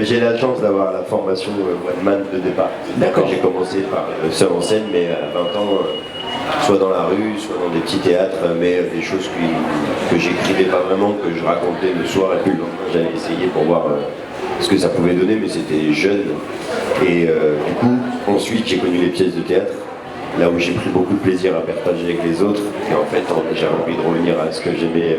J'ai la chance d'avoir la formation one man de départ. D'accord. J'ai commencé par seul en scène, mais à 20 ans, soit dans la rue, soit dans des petits théâtres, mais des choses que j'écrivais pas vraiment, que je racontais le soir, et puis le lendemain j'allais essayer pour voir ce que ça pouvait donner, mais c'était jeune. Et du coup, ensuite j'ai connu les pièces de théâtre, là où j'ai pris beaucoup de plaisir à partager avec les autres, et en fait j'avais envie de revenir à ce que j'aimais,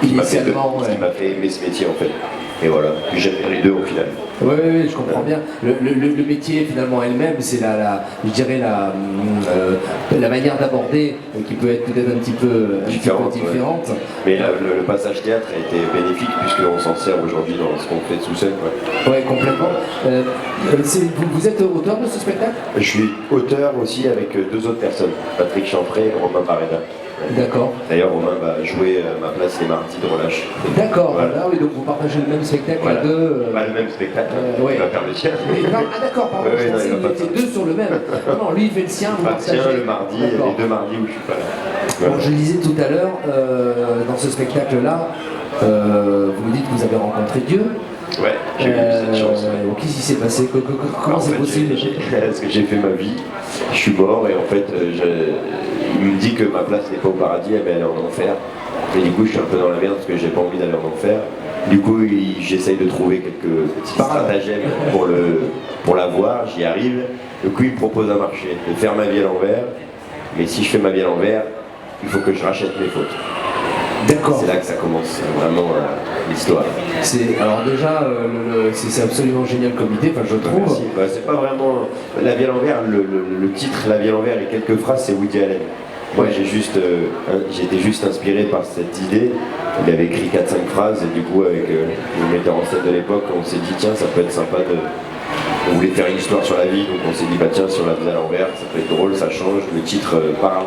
ce qui m'a fait aimer ce métier en fait. Et voilà, puis j'aime bien les deux au final. Oui, je comprends bien. Le métier finalement elle-même, c'est je dirais la manière d'aborder qui peut être peut-être un petit peu différente. Ouais. Mais le passage théâtre a été bénéfique puisqu'on s'en sert aujourd'hui dans ce qu'on fait tout seul. Oui, complètement. Vous êtes auteur de ce spectacle? Je suis auteur aussi avec deux autres personnes, Patrick Champré et Romain Barreda. D'accord. D'ailleurs, Romain va jouer ma place les mardis de relâche. D'accord, voilà. Oui, donc vous partagez le même spectacle à deux. Pas le même spectacle, il va faire le sien. Ah d'accord, pardon, je pensais que vous étiez deux sur le même. Non, lui il fait le sien, vous partagez. Le mardi, et les deux mardis où je suis pas là. Voilà. Bon, je le disais tout à l'heure, dans ce spectacle-là, vous me dites que vous avez rencontré Dieu. Ouais, j'ai eu cette chance. Qu'est-ce qui s'est passé? Comment c'est possible? Parce que j'ai fait ma vie, je suis mort et en fait, il me dit que ma place n'est pas au paradis, elle est en enfer. Et du coup, je suis un peu dans la merde parce que j'ai pas envie d'aller en enfer. Du coup, j'essaye de trouver quelques petits stratagèmes pour la voir, j'y arrive. Du coup, il me propose un marché, de faire ma vie à l'envers. Mais si je fais ma vie à l'envers, il faut que je rachète mes fautes. D'accord. C'est là que ça commence vraiment l'histoire. Alors déjà, c'est absolument génial comme idée, je trouve. C'est pas vraiment la vie à l'envers, le titre La vie à l'envers et quelques phrases, c'est Woody Allen. Moi j'ai été juste inspiré par cette idée. Il avait écrit 4-5 phrases et du coup avec le metteur en scène de l'époque, on s'est dit tiens ça peut être sympa on voulait faire une histoire sur la vie, donc on s'est dit bah tiens si on la faisait à l'envers, ça peut être drôle, ça change, le titre parle.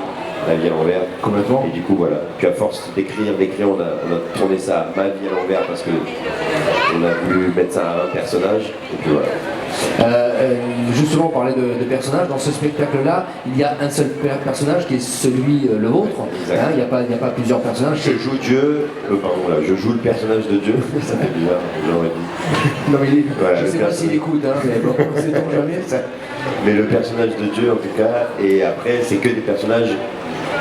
La vie à l'envers. Complètement. Et du coup voilà. Puis à force d'écrire, on a tourné ça à ma vie à l'envers parce que on a voulu mettre ça à un personnage. Et puis voilà. Justement, on parlait de personnages. Dans ce spectacle-là, il y a un seul personnage qui est celui le vôtre. Il n'y a pas plusieurs personnages. Je joue Dieu. Je joue le personnage de Dieu. Ça fait bizarre. J'aurais dit. Non mais je ne sais pas s'il écoute, mais bon, sait-on jamais. Mais le personnage de Dieu en tout cas. Et après, c'est que des personnages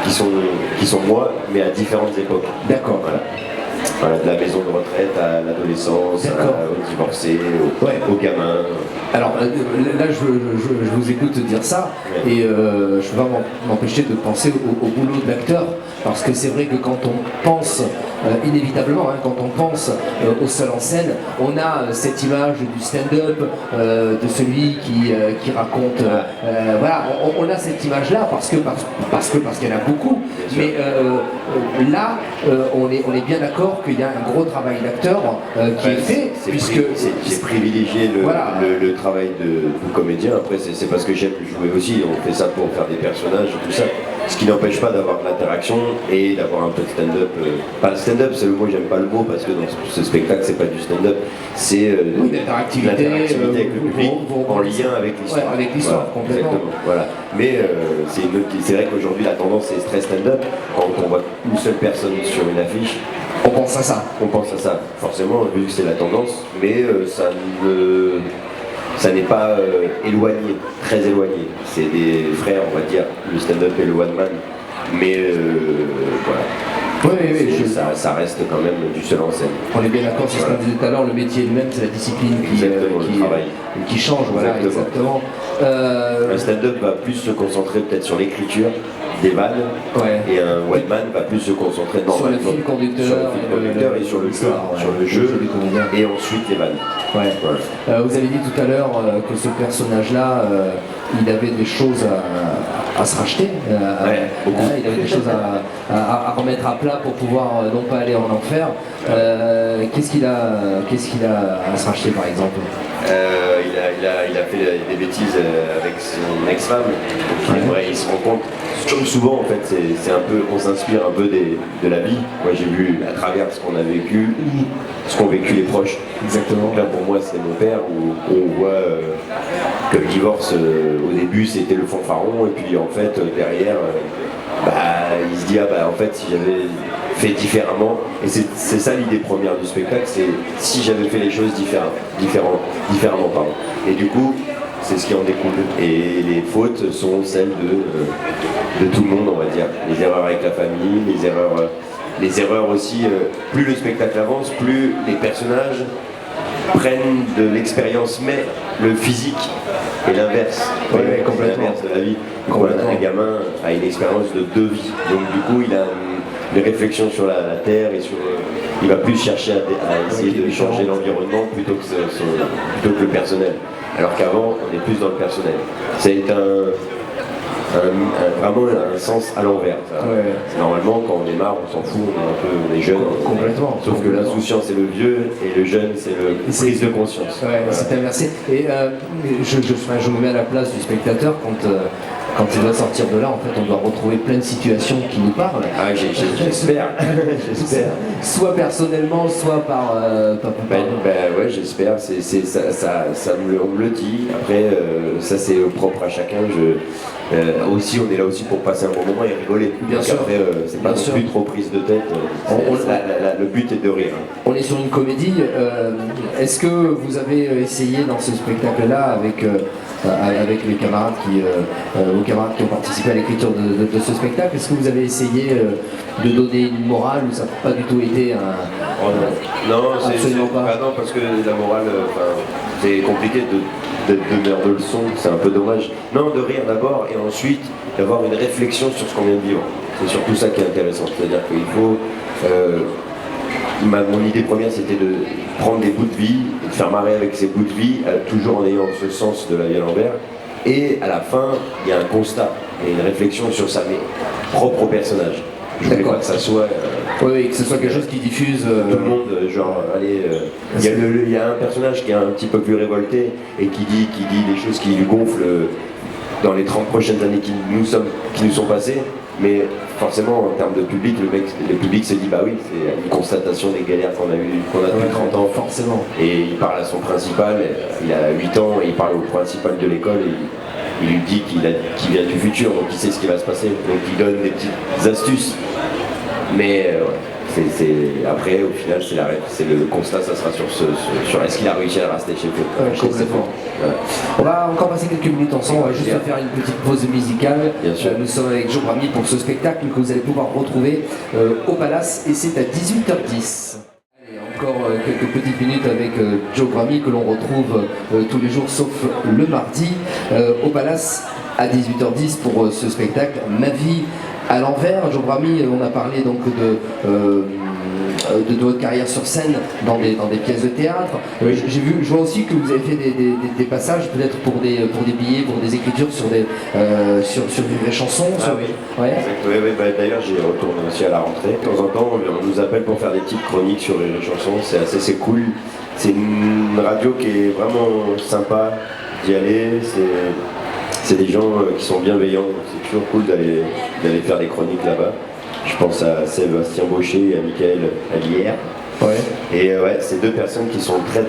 qui sont moi, mais à différentes époques. D'accord. Voilà, de la maison de retraite à l'adolescence, au divorcé, au gamin. Alors là, je vous écoute dire ça, et je ne vais pas m'empêcher de penser au boulot de l'acteur, parce que c'est vrai que quand on pense, inévitablement, quand on pense au seul en scène, on a cette image du stand-up, de celui qui raconte. Voilà, on a cette image-là parce qu'il y en a beaucoup, mais là, on est bien d'accord qu'il y a un gros travail d'acteur qui est fait, puisque c'est privilégié le travail de comédien. Après c'est parce que j'aime jouer aussi, on fait ça pour faire des personnages et tout ça, ce qui n'empêche pas d'avoir de l'interaction et d'avoir un peu de stand-up. Pas le stand-up, c'est le mot, j'aime pas le mot parce que dans ce spectacle c'est pas du stand-up, c'est l'interactivité avec le public en lien avec l'histoire. Ouais, avec l'histoire, complètement. Voilà. Mais c'est vrai qu'aujourd'hui la tendance c'est très stand-up, quand on voit une seule personne sur une affiche. On pense à ça. On pense à ça, forcément, vu que c'est la tendance, mais ça n'est pas éloigné, très éloigné. C'est des frères, on va dire, le stand-up et le one-man. Mais voilà. Oui, ça reste quand même du seul en scène. On est bien d'accord, c'est ce qu'on disait tout à l'heure, le métier lui-même, c'est la discipline qui change. Voilà, exactement. Un stand-up va plus se concentrer peut-être sur l'écriture des vannes, et un one-man va plus se concentrer sur le fil conducteur et sur le jeu, et ensuite les vannes. Vous avez dit tout à l'heure que ce personnage-là, il avait des choses à se racheter, il avait des choses à remettre à plat pour pouvoir non pas aller en enfer. Qu'est-ce qu'il a à se racheter par exemple? Il a fait des bêtises avec son ex-femme, il se rend compte. Comme souvent en fait, c'est un peu, on s'inspire un peu de la vie. Moi j'ai vu à travers ce qu'on a vécu, ce qu'ont vécu les proches. Exactement. Donc là pour moi c'est mon père où on voit que le divorce au début c'était le fanfaron et puis en fait derrière il se dit en fait si j'avais fait différemment. Et c'est ça l'idée première du spectacle, c'est si j'avais fait les choses différemment. Pardon. Et du coup, c'est ce qui en découle. Et les fautes sont celles de tout le monde, on va dire. Les erreurs avec la famille, les erreurs aussi. Plus le spectacle avance, plus les personnages prennent de l'expérience, mais le physique est l'inverse. Ouais, complètement. L'inverse de la vie. Un gamin a une expérience de 2 vies. Donc du coup, il a des réflexions sur la terre et il va plus chercher à essayer de changer l'environnement plutôt que le personnel. Alors qu'avant, on est plus dans le personnel. C'est vraiment un sens à l'envers. Ouais. Normalement, quand on est marre, on s'en fout, on est jeune. Complètement. Sauf que l'insouciance c'est le vieux et le jeune c'est le prise de conscience. Ouais, c'est inversé. Et je me mets à la place du spectateur quand il doit sortir de là, en fait, on doit retrouver plein de situations qui nous parlent. Ah, j'espère. J'espère. Soit personnellement, soit par. Ouais, j'espère. On me le dit. Après, ça c'est propre à chacun. Aussi, on est là aussi pour passer un bon moment et rigoler. Bien sûr. Après, c'est pas non plus trop prise de tête. Le but est de rire. On est sur une comédie. Est-ce que vous avez essayé dans ce spectacle-là avec les camarades vos camarades qui ont participé à l'écriture de ce spectacle, est-ce que vous avez essayé de donner une morale ou ça n'a pas du tout été non, absolument pas. Non, parce que la morale, c'est compliqué d'être donneur de leçons, c'est un peu dommage. Non, de rire d'abord et ensuite d'avoir une réflexion sur ce qu'on vient de vivre. C'est surtout ça qui est intéressant, c'est-à-dire qu'il faut... mon idée première c'était de prendre des bouts de vie et de faire marrer avec ces bouts de vie, toujours en ayant ce sens de la vie à l'envers. Et à la fin, il y a un constat et une réflexion sur sa propre personnage. Je voulais pas que ça soit... oui, que ce soit quelque chose qui diffuse... Tout le monde, genre, allez... Il y a un personnage qui est un petit peu plus révolté et qui dit des choses qui lui gonflent dans les 30 prochaines années qui nous sont passées. Mais forcément, en termes de public, le public se dit, bah oui, c'est une constatation des galères qu'on a depuis 30 ans. Forcément. Et il parle à son principal, il a 8 ans, et il parle au principal de l'école, et il lui dit qu'il vient du futur, donc il sait ce qui va se passer. Donc il donne des petites astuces. Mais après, au final, c'est le constat, ça sera sur est-ce qu'il a réussi à rester chez lui. Complètement. On va encore passer quelques minutes ensemble, on va juste faire une petite pause musicale. Bien sûr. Nous sommes avec Joe Brami pour ce spectacle que vous allez pouvoir retrouver au Palace et c'est à 18h10. Et encore quelques petites minutes avec Joe Brami que l'on retrouve tous les jours sauf le mardi au Palace à 18h10 pour ce spectacle Ma vie à l'envers. Joe Brami, on a parlé donc de votre carrière sur scène dans des pièces de théâtre. Je vois aussi que vous avez fait des passages peut-être pour des billets, pour des écritures sur des vraies chansons. Oui. Ouais. D'ailleurs j'y retourne aussi à la rentrée. De temps en temps on nous appelle pour faire des petites chroniques sur les chansons, c'est cool. C'est une radio qui est vraiment sympa d'y aller. C'est des gens qui sont bienveillants, c'est toujours cool d'aller faire des chroniques là-bas. Je pense à Sébastien Baucher et à Michael Allière. Ouais. Et c'est 2 personnes qui sont très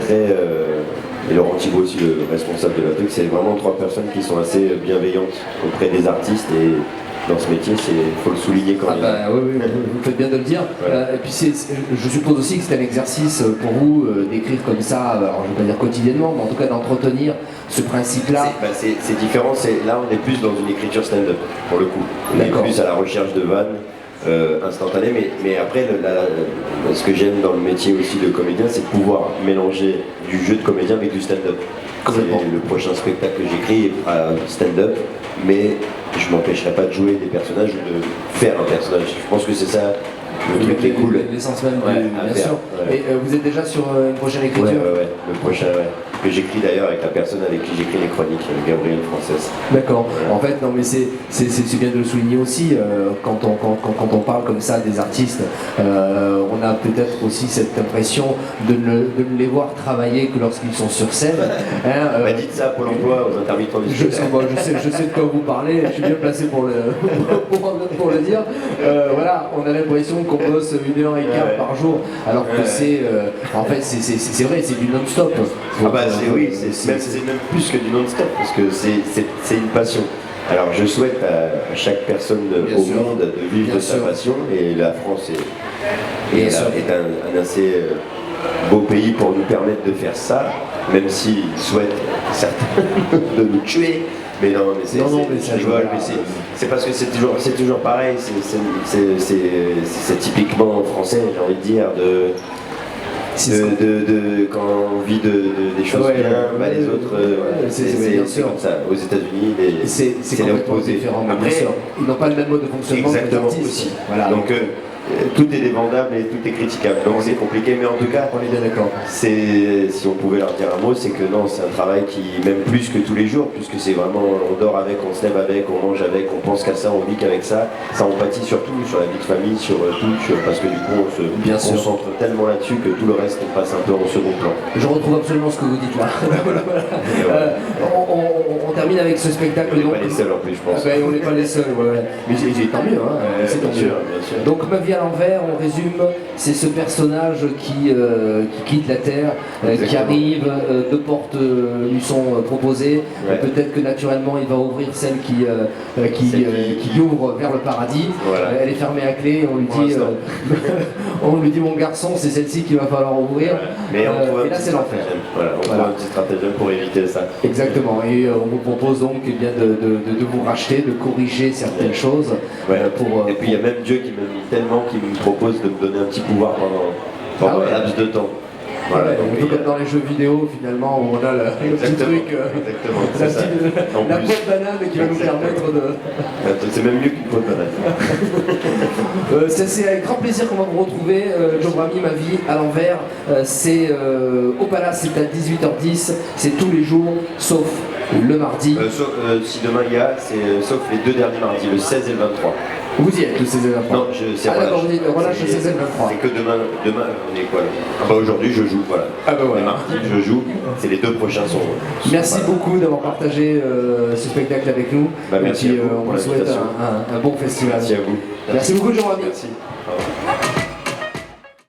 et Laurent Thibault aussi, le responsable de la truc, c'est vraiment 3 personnes qui sont assez bienveillantes auprès des artistes et dans ce métier, il faut le souligner quand même. Oui, vous faites bien de le dire. Ouais. Et puis je suppose aussi que c'est un exercice pour vous d'écrire comme ça, alors je ne vais pas dire quotidiennement, mais en tout cas d'entretenir ce principe-là. C'est différent, là on est plus dans une écriture stand-up pour le coup. On est plus à la recherche de vannes. Instantané, mais après ce que j'aime dans le métier aussi de comédien, c'est de pouvoir mélanger du jeu de comédien avec du stand-up. Le prochain spectacle que j'écris est stand-up, mais je m'empêcherai pas de jouer des personnages ou de faire un personnage. Je pense que c'est ça le truc qui est cool. L'essence même, bien sûr. Ouais. Et vous êtes déjà sur une prochaine écriture? Ouais, le prochain, que j'écris d'ailleurs avec la personne avec qui j'écris les chroniques, Gabriel Française. D'accord. Ouais. En fait, non mais c'est bien de le souligner aussi, quand on parle comme ça des artistes, on a peut-être aussi cette impression de ne les voir travailler que lorsqu'ils sont sur scène. Dites ça Pôle emploi aux intermittents du spectacle. Je sais de quoi vous parlez, je suis bien placé pour le dire. Voilà, on a l'impression qu'on bosse 1h15 par jour, alors que en fait c'est vrai, c'est du non-stop. C'est même plus que du non-stop, parce que c'est une passion. Alors je souhaite à chaque personne au monde de vivre de sa passion, et la France Et est un assez beau pays pour nous permettre de faire ça, même s'ils souhaitent certains de nous tuer. Mais non, mais c'est parce que c'est toujours pareil, c'est typiquement français, j'ai envie de dire, quand on vit des choses bien, les autres, c'est comme ça. Aux États-Unis, c'est l'opposé. Différent, bien sûr. Ils n'ont pas le même mode de fonctionnement. Exactement aussi. Voilà. Donc, tout est défendable et tout est critiquable. Donc c'est compliqué, mais en tout cas, on est bien d'accord. Si on pouvait leur dire un mot, c'est que non, c'est un travail qui, même plus que tous les jours, puisque c'est vraiment, on dort avec, on se lève avec, on mange avec, on pense qu'à ça, on vit qu'avec ça. Ça empathie surtout sur la vie de famille, sur tout, parce que du coup on se concentre tellement là-dessus que tout le reste on passe un peu en second plan. Je retrouve absolument ce que vous dites là. On termine avec ce spectacle. On n'est pas les seuls en plus, je pense. On n'est pas les seuls, mais tant mieux. C'est tant mieux. Bien sûr. Donc Ma vie à l'envers, on résume, c'est ce personnage qui quitte la Terre, qui arrive, deux portes lui sont proposées. Peut-être que naturellement il va ouvrir celle qui ouvre vers le paradis. Voilà. Elle est fermée à clé, on lui dit mon garçon, c'est celle-ci qu'il va falloir ouvrir. Mais et là c'est l'enfer. Voilà, on trouve un petit stratagème pour éviter ça. Exactement, et on vous propose donc de vous racheter, de corriger certaines choses. Et puis il y a même Dieu qui m'aime tellement qu'il me propose de me donner un petit pouvoir pendant un laps de temps. Voilà, un peu comme dans les jeux vidéo finalement où on a le petit truc, la peau de banane qui va nous permettre de... C'est même mieux qu'une peau de banane. C'est avec grand plaisir qu'on va vous retrouver, Joe Brami, Ma vie à l'envers. C'est au Palace, c'est à 18h10, c'est tous les jours sauf le mardi. Si demain il y a, c'est sauf les deux derniers mardis, le 16 et le 23. Vous y êtes le 16 et le 23? Non, c'est relâche le 16 et le 23. C'est que demain, on est quoi là? Aujourd'hui je joue, voilà. Voilà. Les mardis je joue, c'est les deux prochains sont. Merci beaucoup d'avoir partagé ce spectacle avec nous. Merci et puis, à vous on vous souhaite un bon festival. Merci à vous. Merci beaucoup, Jean-Ravi. Merci.